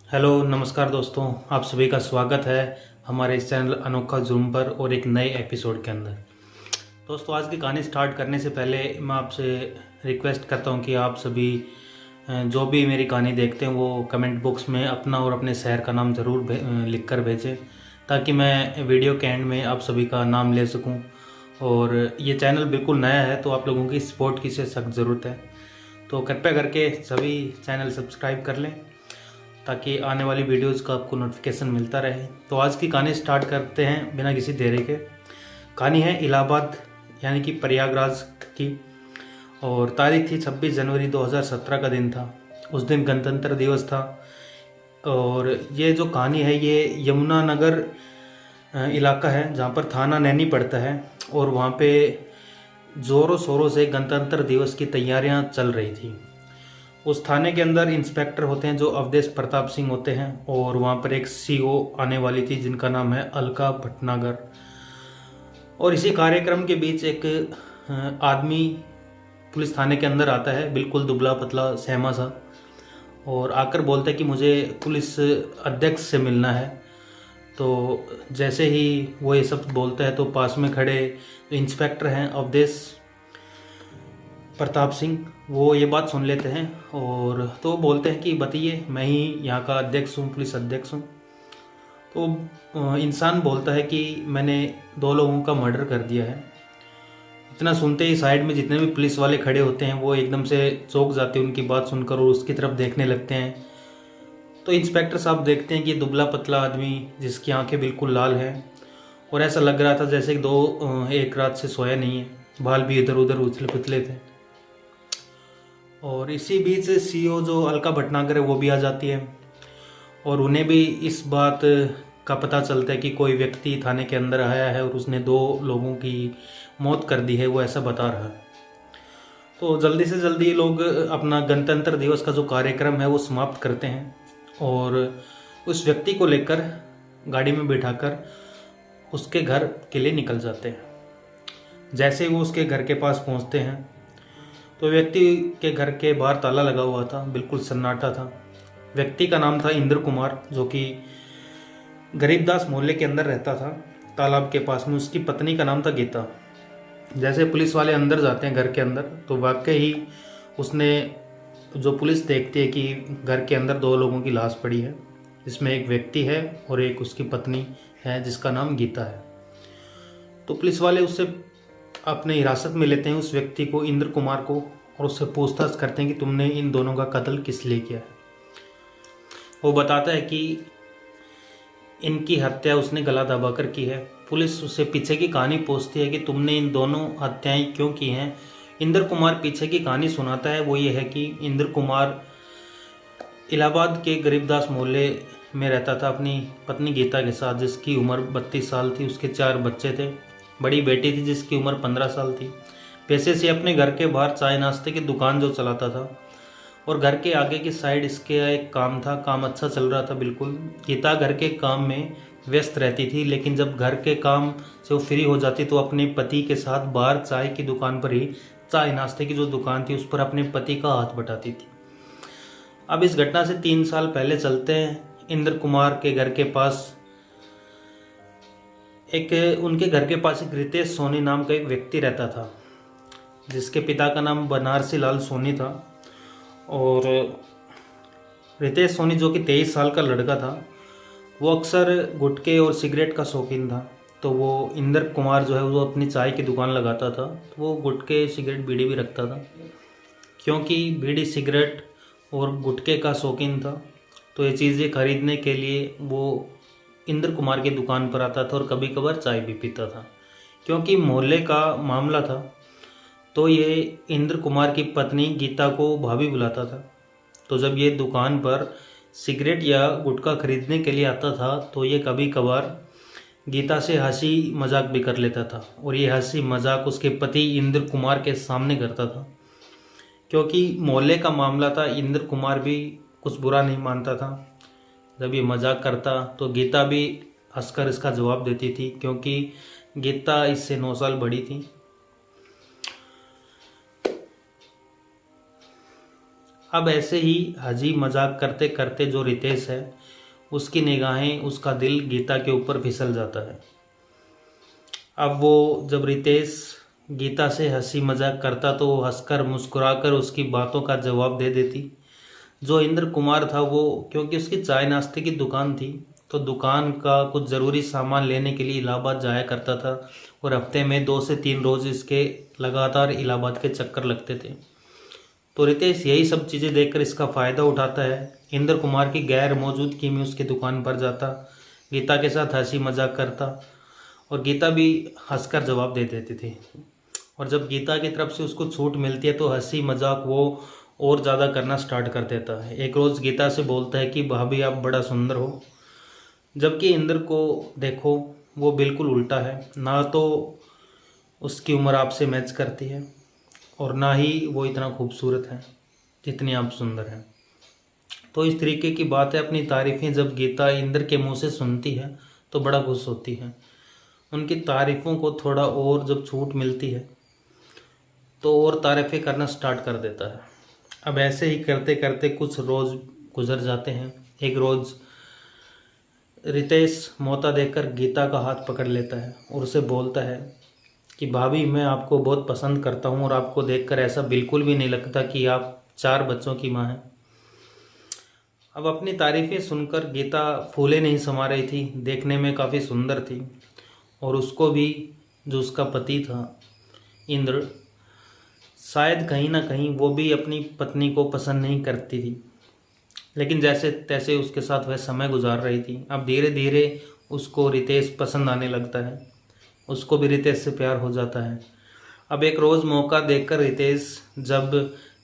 Hello नमस्कार दोस्तों, आप सभी का स्वागत है हमारे इस चैनल अनोखा जुर्म पर और एक नए एपिसोड के अंदर। दोस्तों, आज की कहानी स्टार्ट करने से पहले मैं आपसे रिक्वेस्ट करता हूं कि आप सभी जो भी मेरी कहानी देखते हैं वो कमेंट बॉक्स में अपना और अपने शहर का नाम ज़रूर लिख कर भेजें, ताकि मैं वीडियो के एंड में आप सभी का नाम ले सकूं। और ये चैनल बिल्कुल नया है तो आप लोगों की सपोर्ट की से सख्त ज़रूरत है, तो कृपया करके सभी चैनल सब्सक्राइब कर लें ताकि आने वाली वीडियोज़ का आपको नोटिफिकेशन मिलता रहे। तो आज की कहानी स्टार्ट करते हैं बिना किसी देरी के। कहानी है इलाहाबाद यानी कि प्रयागराज की, और तारीख थी 26 जनवरी 2017 का दिन था। उस दिन गणतंत्र दिवस था। और ये जो कहानी है ये यमुनानगर इलाका है जहाँ पर थाना नैनी पड़ता है, और वहाँ पे ज़ोरों शोरों से गणतंत्र दिवस की तैयारियाँ चल रही थी। उस थाने के अंदर इंस्पेक्टर होते हैं जो अवधेश प्रताप सिंह होते हैं, और वहाँ पर एक सीओ आने वाली थी जिनका नाम है अलका भटनागर। और इसी कार्यक्रम के बीच एक आदमी पुलिस थाने के अंदर आता है, बिल्कुल दुबला पतला सहमा सा, और आकर बोलता है कि मुझे पुलिस अध्यक्ष से मिलना है। तो जैसे ही वो ये सब बोलता है तो पास में खड़े इंस्पेक्टर हैं अवधेश प्रताप सिंह, वो ये बात सुन लेते हैं और तो बोलते हैं कि बताइए, मैं ही यहाँ का अध्यक्ष हूँ, पुलिस अध्यक्ष हूँ। तो इंसान बोलता है कि मैंने 2 लोगों का मर्डर कर दिया है। इतना सुनते ही साइड में जितने भी पुलिस वाले खड़े होते हैं वो एकदम से चौंक जाते हैं उनकी बात सुनकर और उसकी तरफ देखने लगते हैं। तो इंस्पेक्टर साहब देखते हैं कि दुबला पतला आदमी जिसकी आंखें बिल्कुल लाल हैं, और ऐसा लग रहा था जैसे एक रात से सोया नहीं है, बाल भी इधर उधर उछले पुतले थे। और इसी बीच सीईओ जो अलका भटनागर है वो भी आ जाती है, और उन्हें भी इस बात का पता चलता है कि कोई व्यक्ति थाने के अंदर आया है और उसने 2 लोगों की मौत कर दी है, वो ऐसा बता रहा है। तो जल्दी से जल्दी लोग अपना गणतंत्र दिवस का जो कार्यक्रम है वो समाप्त करते हैं, और उस व्यक्ति को लेकर गाड़ी में बिठाकर उसके घर के लिए निकल जाते हैं। जैसे ही वो उसके घर के पास पहुंचते हैं तो व्यक्ति के घर के बाहर ताला लगा हुआ था, बिल्कुल सन्नाटा था। व्यक्ति का नाम था इंद्र कुमार, जो कि गरीबदास मोहल्ले के अंदर रहता था, तालाब के पास में। उसकी पत्नी का नाम था गीता। जैसे पुलिस वाले अंदर जाते हैं घर के अंदर तो वाकई ही उसने जो पुलिस देखती है कि घर के अंदर 2 लोगों की लाश पड़ी है, जिसमें एक व्यक्ति है और एक उसकी पत्नी है जिसका नाम गीता है। तो पुलिस वाले उससे अपने हिरासत में लेते हैं उस व्यक्ति को, इंद्र कुमार को, और उससे पूछताछ करते हैं कि तुमने इन दोनों का कत्ल किस लिए किया है। वो बताता है कि इनकी हत्या उसने गला दबाकर की है। पुलिस उससे पीछे की कहानी पूछती है कि तुमने इन दोनों हत्याएं क्यों की हैं। इंद्र कुमार पीछे की कहानी सुनाता है। वो ये है कि इंद्र कुमार इलाहाबाद के गरीबदास मोहल्ले में रहता था अपनी पत्नी गीता के साथ, जिसकी उम्र 32 साल थी। उसके 4 बच्चे थे। बड़ी बेटी थी जिसकी उम्र 15 साल थी। पैसे से अपने घर के बाहर चाय नाश्ते की दुकान जो चलाता था, और घर के आगे की साइड इसके एक काम था। काम अच्छा चल रहा था बिल्कुल। गीता घर के काम में व्यस्त रहती थी, लेकिन जब घर के काम से वो फ्री हो जाती तो अपने पति के साथ बाहर चाय की दुकान पर ही, चाय नाश्ते की जो दुकान थी उस पर अपने पति का हाथ बटाती थी। अब इस घटना से 3 साल पहले चलते हैं। इंद्र कुमार के घर के पास उनके घर के पास एक रितेश सोनी नाम का एक व्यक्ति रहता था, जिसके पिता का नाम बनारसी लाल सोनी था। और रितेश सोनी जो कि 23 साल का लड़का था, वो अक्सर गुटखे और सिगरेट का शौकीन था। तो वो इंद्र कुमार जो है वो अपनी चाय की दुकान लगाता था, तो वो गुटखे सिगरेट बीड़ी भी रखता था। क्योंकि बीड़ी सिगरेट और गुटखे का शौकीन था तो ये चीज़ें खरीदने के लिए वो इंद्र कुमार की दुकान पर आता था और कभी कभार चाय भी पीता था। क्योंकि मोहल्ले का मामला था तो ये इंद्र कुमार की पत्नी गीता को भाभी बुलाता था। तो जब ये दुकान पर सिगरेट या गुटखा खरीदने के लिए आता था तो ये कभी कभार गीता से हंसी मजाक भी कर लेता था, और ये हंसी मजाक उसके पति इंद्र कुमार के सामने करता था। क्योंकि मोहल्ले का मामला था, इंद्र कुमार भी कुछ बुरा नहीं मानता था। जब ये मजाक करता तो गीता भी हंसकर इसका जवाब देती थी, क्योंकि गीता इससे 9 साल बड़ी थी। अब ऐसे ही हंसी मजाक करते करते जो रितेश है उसकी निगाहें, उसका दिल गीता के ऊपर फिसल जाता है। अब वो जब रितेश गीता से हंसी मजाक करता तो वो हंसकर मुस्कुराकर उसकी बातों का जवाब दे देती। जो इंद्र कुमार था वो, क्योंकि उसकी चाय नाश्ते की दुकान थी, तो दुकान का कुछ ज़रूरी सामान लेने के लिए इलाहाबाद जाया करता था और हफ्ते में 2 से 3 रोज़ इसके लगातार इलाहाबाद के चक्कर लगते थे। तो रितेश यही सब चीज़ें देखकर इसका फ़ायदा उठाता है। इंद्र कुमार की गैर मौजूदगी में उसकी दुकान पर जाता, गीता के साथ हंसी मजाक करता और गीता भी हंसकर जवाब दे देती थी। और जब गीता की तरफ से उसको छूट मिलती है तो हंसी मजाक वो और ज़्यादा करना स्टार्ट कर देता है। एक रोज़ गीता से बोलता है कि भाभी आप बड़ा सुंदर हो, जबकि इंद्र को देखो वो बिल्कुल उल्टा है, ना तो उसकी उम्र आपसे मैच करती है और ना ही वो इतना खूबसूरत है जितनी आप सुंदर हैं। तो इस तरीके की बात है। अपनी तारीफ़ें जब गीता इंद्र के मुंह से सुनती है तो बड़ा खुश होती है। उनकी तारीफ़ों को थोड़ा और जब छूट मिलती है तो और तारीफ़ें करना स्टार्ट कर देता है। अब ऐसे ही करते करते कुछ रोज़ गुजर जाते हैं। एक रोज़ रितेश मौका देखकर गीता का हाथ पकड़ लेता है और उसे बोलता है कि भाभी मैं आपको बहुत पसंद करता हूँ और आपको देखकर ऐसा बिल्कुल भी नहीं लगता कि आप 4 बच्चों की माँ हैं। अब अपनी तारीफ़ें सुनकर गीता फूले नहीं समा रही थी, देखने में काफ़ी सुंदर थी और उसको भी, जो उसका पति था इंद्र, शायद कहीं ना कहीं वो भी अपनी पत्नी को पसंद नहीं करती थी, लेकिन जैसे तैसे उसके साथ वह समय गुजार रही थी। अब धीरे धीरे उसको रितेश पसंद आने लगता है, उसको भी रितेश से प्यार हो जाता है। अब एक रोज़ मौका देखकर रितेश जब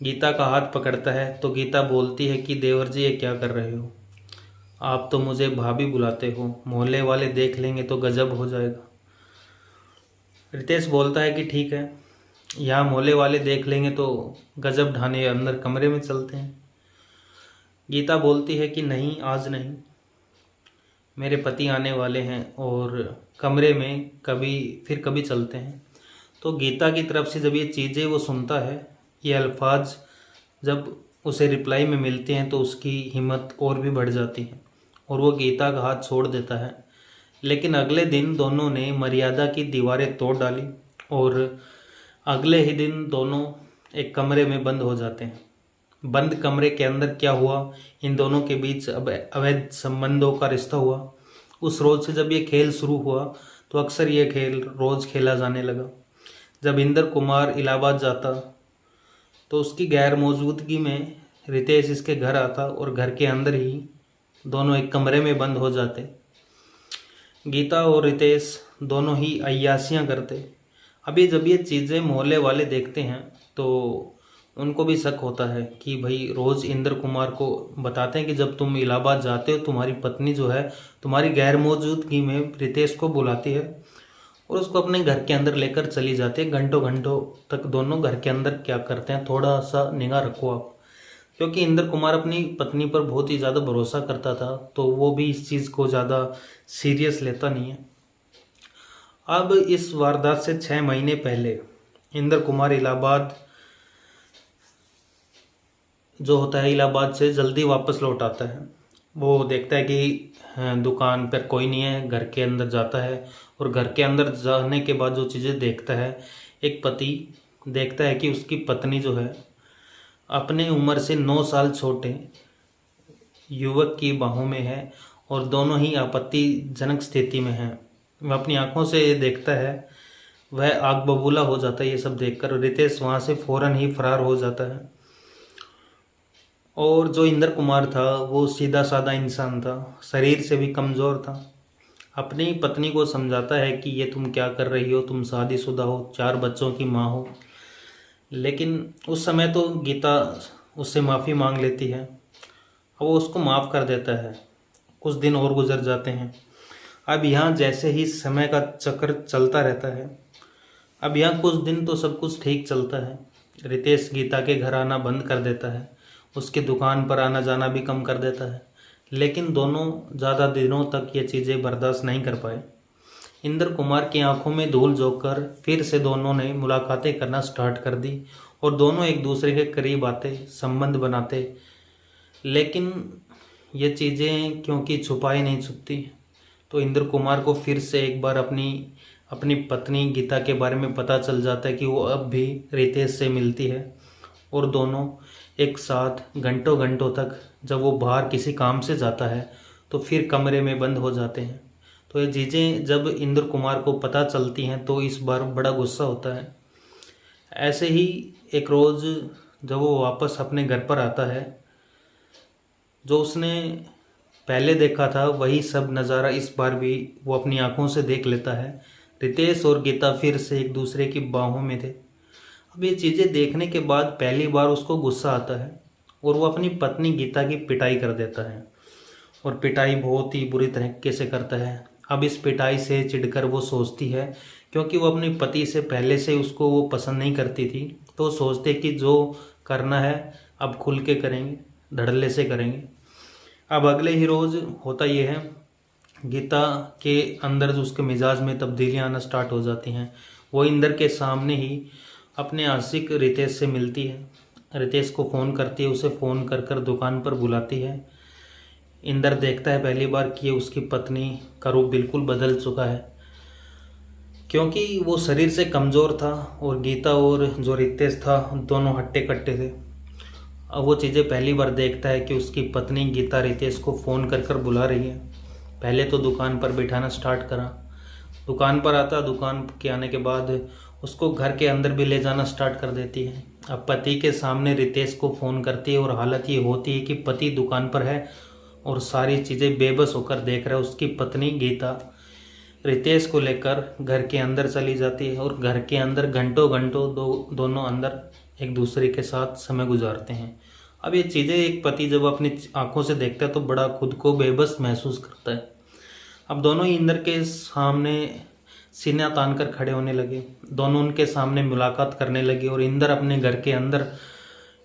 गीता का हाथ पकड़ता है तो गीता बोलती है कि देवर जी ये क्या कर रहे हो, आप तो मुझे भाभी बुलाते हो, मोहल्ले वाले देख लेंगे तो गजब हो जाएगा। रितेश बोलता है कि ठीक है, यहाँ मोहल्ले वाले देख लेंगे तो गजब ढाने, अंदर कमरे में चलते हैं। गीता बोलती है कि नहीं, आज नहीं, मेरे पति आने वाले हैं और कमरे में कभी चलते हैं। तो गीता की तरफ से जब ये चीज़ें वो सुनता है, ये अल्फाज जब उसे रिप्लाई में मिलते हैं तो उसकी हिम्मत और भी बढ़ जाती है और वो गीता का हाथ छोड़ देता है। लेकिन अगले दिन दोनों ने मर्यादा की दीवारें तोड़ डाली और अगले ही दिन दोनों एक कमरे में बंद हो जाते हैं। बंद कमरे के अंदर क्या हुआ, इन दोनों के बीच अब अवैध संबंधों का रिश्ता हुआ। उस रोज़ से जब ये खेल शुरू हुआ तो अक्सर ये खेल रोज़ खेला जाने लगा। जब इंद्र कुमार इलाहाबाद जाता तो उसकी गैर मौजूदगी में रितेश इसके घर आता और घर के अंदर ही दोनों एक कमरे में बंद हो जाते। गीता और रितेश दोनों ही अय्यासियाँ करते। अभी जब ये चीज़ें मोहल्ले वाले देखते हैं तो उनको भी शक होता है कि भाई रोज़ इंद्र कुमार को बताते हैं कि जब तुम इलाहाबाद जाते हो तुम्हारी पत्नी जो है तुम्हारी गैर मौजूदगी में रितेश को बुलाती है और उसको अपने घर के अंदर लेकर चली जाती है। घंटों घंटों तक दोनों घर के अंदर क्या करते हैं, थोड़ा सा निगाह रखो आप, क्योंकि इंद्र कुमार अपनी पत्नी पर बहुत ही ज़्यादा भरोसा करता था तो वो भी इस चीज़ को ज़्यादा सीरियस लेता नहीं है। अब इस वारदात से 6 महीने पहले इंद्र कुमार इलाहाबाद जो होता है इलाहाबाद से जल्दी वापस लौट आता है। वो देखता है कि दुकान पर कोई नहीं है, घर के अंदर जाता है और घर के अंदर जाने के बाद जो चीज़ें देखता है, एक पति देखता है कि उसकी पत्नी जो है अपने उम्र से 9 साल छोटे युवक की बाहों में है और दोनों ही आपत्तिजनक स्थिति में हैं। वह अपनी आंखों से ये देखता है, वह आग बबूला हो जाता है ये सब देखकर। रितेश वहाँ से फौरन ही फरार हो जाता है और जो इंद्र कुमार था वो सीधा साधा इंसान था, शरीर से भी कमज़ोर था। अपनी पत्नी को समझाता है कि ये तुम क्या कर रही हो, तुम शादीशुदा हो, 4 बच्चों की माँ हो। लेकिन उस समय तो गीता उससे माफ़ी मांग लेती है, अब वो उसको माफ़ कर देता है। कुछ दिन और गुजर जाते हैं। अब यहाँ जैसे ही समय का चक्र चलता रहता है, अब यहाँ कुछ दिन तो सब कुछ ठीक चलता है। रितेश गीता के घर आना बंद कर देता है, उसकी दुकान पर आना जाना भी कम कर देता है, लेकिन दोनों ज़्यादा दिनों तक ये चीज़ें बर्दाश्त नहीं कर पाए। इंद्र कुमार की आंखों में धूल झोंककर फिर से दोनों ने मुलाकातें करना स्टार्ट कर दी और दोनों एक दूसरे के करीब आते, संबंध बनाते। लेकिन ये चीज़ें क्योंकि छुपाई नहीं छुपती, तो इंद्र कुमार को फिर से एक बार अपनी अपनी पत्नी गीता के बारे में पता चल जाता है कि वो अब भी रितेश से मिलती है, और दोनों एक साथ घंटों घंटों तक, जब वो बाहर किसी काम से जाता है तो फिर कमरे में बंद हो जाते हैं। तो ये चीज़ें जब इंद्र कुमार को पता चलती हैं तो इस बार बड़ा गुस्सा होता है। ऐसे ही एक रोज़ जब वो वापस अपने घर पर आता है, जो उसने पहले देखा था वही सब नज़ारा इस बार भी वो अपनी आंखों से देख लेता है। रितेश और गीता फिर से एक दूसरे की बाहों में थे। अब ये चीज़ें देखने के बाद पहली बार उसको गुस्सा आता है और वो अपनी पत्नी गीता की पिटाई कर देता है, और पिटाई बहुत ही बुरी तरीके से करता है। अब इस पिटाई से चिढ़कर वो सोचती है, क्योंकि वो अपने पति से पहले से उसको वो पसंद नहीं करती थी, तो सोचते कि जो करना है अब खुल के करेंगे, धड़ल्ले से करेंगे। अब अगले ही रोज़ होता ये है, गीता के अंदर जो उसके मिजाज में तब्दीलियाँ आना स्टार्ट हो जाती हैं। वो इंद्र के सामने ही अपने आशिक रितेश से मिलती है, रितेश को फ़ोन करती है, उसे फ़ोन कर कर दुकान पर बुलाती है। इंद्र देखता है पहली बार कि उसकी पत्नी का रूप बिल्कुल बदल चुका है, क्योंकि वो शरीर से कमज़ोर था और गीता और जो रितेश था दोनों हट्टे कट्टे थे। अब वो चीज़ें पहली बार देखता है कि उसकी पत्नी गीता रितेश को फ़ोन कर कर बुला रही है। पहले तो दुकान पर बिठाना स्टार्ट करा, दुकान पर आता, दुकान के आने के बाद उसको घर के अंदर भी ले जाना स्टार्ट कर देती है। अब पति के सामने रितेश को फ़ोन करती है और हालत ये होती है कि पति दुकान पर है और सारी चीज़ें बेबस होकर देख रहा है। उसकी पत्नी गीता रितेश को लेकर घर के अंदर चली जाती है और घर के अंदर घंटों घंटों दोनों अंदर एक दूसरे के साथ समय गुजारते हैं। अब ये चीज़ें एक पति जब अपनी आंखों से देखता है तो बड़ा खुद को बेबस महसूस करता है। अब दोनों ही इंद्र के सामने सीना तान कर खड़े होने लगे, दोनों उनके सामने मुलाकात करने लगे और इंद्र अपने घर के अंदर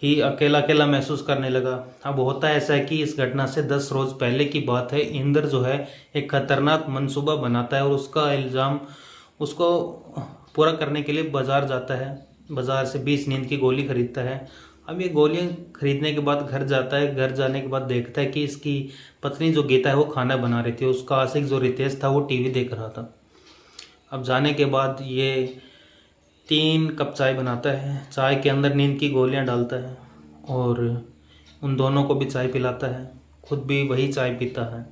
ही अकेला अकेला महसूस करने लगा। अब होता ऐसा है कि इस घटना से 10 रोज़ पहले की बात है। इंद्र जो है एक खतरनाक मंसूबा बनाता है और उसका इल्ज़ाम उसको पूरा करने के लिए बाज़ार जाता है, बाज़ार से 20 नींद की गोली खरीदता है। अब ये गोलियां खरीदने के बाद घर जाता है, घर जाने के बाद देखता है कि इसकी पत्नी जो गीता है वो खाना बना रही थी, उसका आशिक जो रितेश था वो टीवी देख रहा था। अब जाने के बाद ये 3 कप चाय बनाता है, चाय के अंदर नींद की गोलियां डालता है और उन दोनों को भी चाय पिलाता है, खुद भी वही चाय पीता है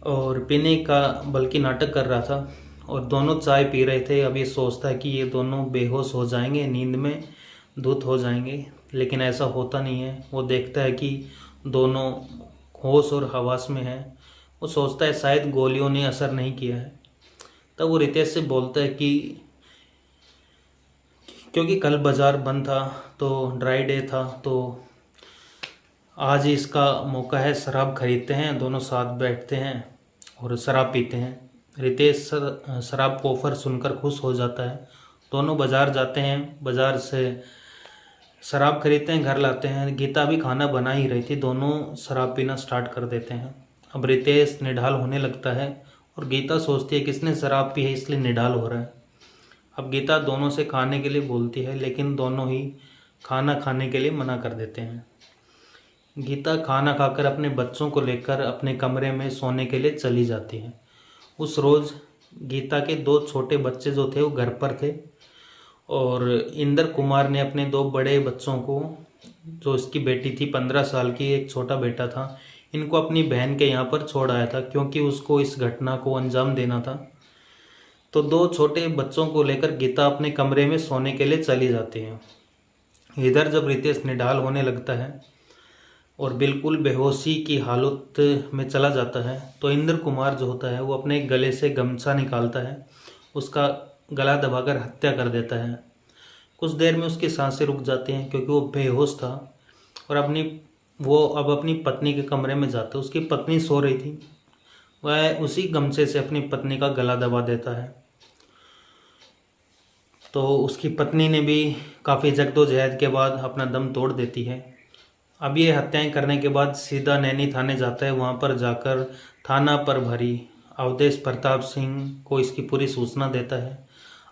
और पीने का बल्कि नाटक कर रहा था। और दोनों चाय पी रहे थे। अब ये सोचता है कि ये दोनों बेहोश हो जाएंगे, नींद में धुत हो जाएंगे, लेकिन ऐसा होता नहीं है। वो देखता है कि दोनों होश और हवास में हैं। वो सोचता है शायद गोलियों ने असर नहीं किया है। तब वो रितेश से बोलता है कि क्योंकि कल बाज़ार बंद था, तो ड्राई डे था, तो आज इसका मौका है, शराब खरीदते हैं, दोनों साथ बैठते हैं और शराब पीते हैं। रितेश शराब को ऑफर सुनकर खुश हो जाता है। दोनों बाज़ार जाते हैं, बाज़ार से शराब खरीदते हैं, घर लाते हैं। गीता भी खाना बना ही रही थी, दोनों शराब पीना स्टार्ट कर देते हैं। अब रितेश निढाल होने लगता है और गीता सोचती है किसने शराब पी है इसलिए निढाल हो रहा है। अब गीता दोनों से खाने के लिए बोलती है, लेकिन दोनों ही खाना खाने के लिए मना कर देते हैं। गीता खाना खाकर अपने बच्चों को लेकर अपने कमरे में सोने के लिए चली जाती है। उस रोज़ गीता के 2 छोटे बच्चे जो थे वो घर पर थे और इंद्र कुमार ने अपने 2 बड़े बच्चों को, जो इसकी बेटी थी 15 साल की, एक छोटा बेटा था, इनको अपनी बहन के यहाँ पर छोड़ आया था क्योंकि उसको इस घटना को अंजाम देना था। तो 2 छोटे बच्चों को लेकर गीता अपने कमरे में सोने के लिए चली जाती है। इधर जब रितेश निढाल होने लगता है और बिल्कुल बेहोशी की हालत में चला जाता है, तो इंद्र कुमार जो होता है वो अपने गले से गमछा निकालता है, उसका गला दबाकर हत्या कर देता है। कुछ देर में उसकी सांसें रुक जाती हैं क्योंकि वो बेहोश था और वो अब अपनी पत्नी के कमरे में जाता है। उसकी पत्नी सो रही थी, वह उसी गमछे से अपनी पत्नी का गला दबा देता है। तो उसकी पत्नी ने भी काफ़ी जद्दोजहद के बाद अपना दम तोड़ देती है। अब ये हत्याएं करने के बाद सीधा नैनी थाने जाता है। वहाँ पर जाकर थाना प्रभारी अवधेश प्रताप सिंह को इसकी पूरी सूचना देता है।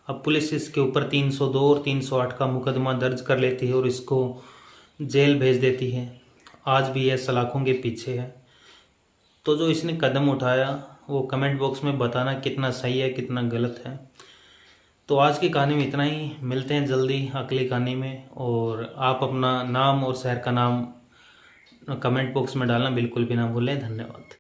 अब पुलिस इसके ऊपर 302 और 308 का मुकदमा दर्ज कर लेती है और इसको जेल भेज देती है। आज भी यह सलाखों के पीछे है। तो जो इसने कदम उठाया वो कमेंट बॉक्स में बताना कितना सही है कितना गलत है। तो आज की कहानी में इतना ही, मिलते हैं जल्दी अगली कहानी में। और आप अपना नाम और शहर का नाम कमेंट बॉक्स में डालना बिल्कुल भी ना भूलें। धन्यवाद।